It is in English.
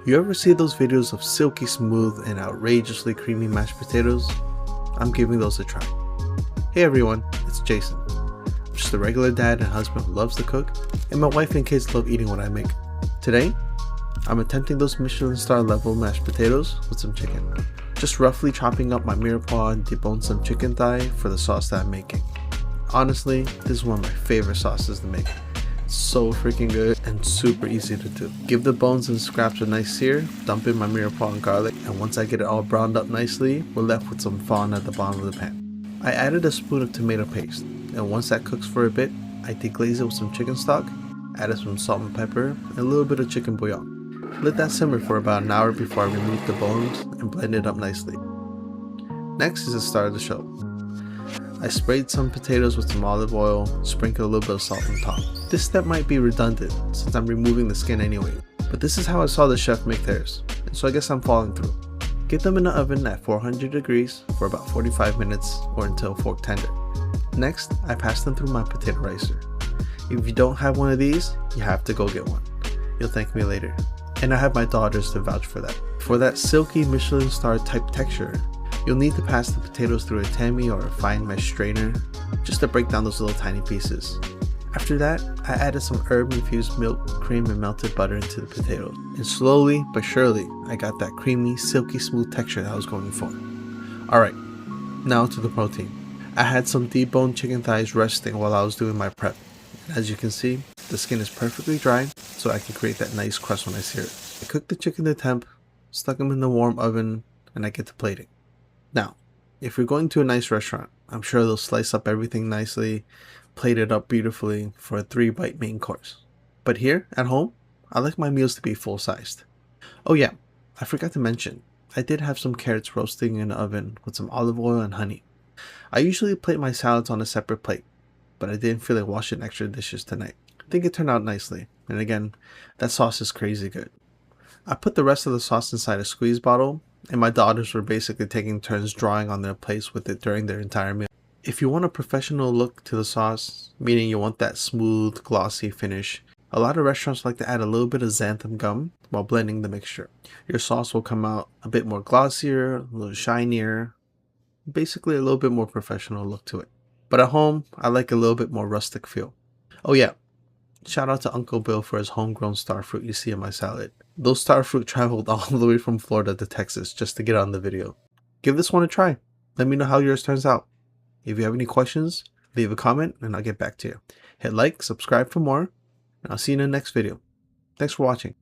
You ever see those videos of silky smooth and outrageously creamy mashed potatoes? I'm giving those a try. Hey everyone, it's Jason. I'm just a regular dad and husband who loves to cook, and my wife and kids love eating what I make. Today, I'm attempting those Michelin Star level mashed potatoes with some chicken. Just roughly chopping up my mirepoix and debone some chicken thigh for the sauce that I'm making. Honestly, this is one of my favorite sauces to make. It's so freaking good and super easy to do. Give the bones and scraps a nice sear, dump in my mirepoix and garlic, and once I get it all browned up nicely, we're left with some fond at the bottom of the pan. I added a spoon of tomato paste, and once that cooks for a bit, I deglaze it with some chicken stock, added some salt and pepper, and a little bit of chicken bouillon. Let that simmer for about an hour before I remove the bones and blend it up nicely. Next is the star of the show. I sprayed some potatoes with some olive oil, sprinkled a little bit of salt on top. This step might be redundant since I'm removing the skin anyway, but this is how I saw the chef make theirs, and so I guess I'm following through. Get them in the oven at 400 degrees for about 45 minutes or until fork tender. Next, I pass them through my potato ricer. If you don't have one of these, you have to go get one. You'll thank me later. And I have my daughters to vouch for that. For that silky Michelin Star type texture, you'll need to pass the potatoes through a tammy or a fine mesh strainer just to break down those little tiny pieces. After that, I added some herb infused milk, cream, and melted butter into the potatoes. And slowly but surely, I got that creamy, silky smooth texture that I was going for. Alright, now to the protein. I had some deboned chicken thighs resting while I was doing my prep. And as you can see, the skin is perfectly dry, so I can create that nice crust when I sear it. I cooked the chicken to temp, stuck them in the warm oven, and I get to plating. Now, if you're going to a nice restaurant, I'm sure they'll slice up everything nicely, plate it up beautifully for a 3-bite main course. But here, at home, I like my meals to be full-sized. Oh yeah, I forgot to mention, I did have some carrots roasting in the oven with some olive oil and honey. I usually plate my salads on a separate plate, but I didn't feel like washing extra dishes tonight. I think it turned out nicely, and again, that sauce is crazy good. I put the rest of the sauce inside a squeeze bottle, and my daughters were basically taking turns drawing on their plates with it during their entire meal. If you want a professional look to the sauce, meaning you want that smooth, glossy finish, a lot of restaurants like to add a little bit of xanthan gum while blending the mixture. Your sauce will come out a bit more glossier, a little shinier, basically a little bit more professional look to it. But at home, I like a little bit more rustic feel. Oh yeah, shout out to Uncle Bill for his homegrown star fruit you see in my salad. Those star fruit traveled all the way from Florida to Texas just to get on the video. Give this one a try. Let me know how yours turns out. If you have any questions, leave a comment and I'll get back to you. Hit like, subscribe for more, and I'll see you in the next video. Thanks for watching.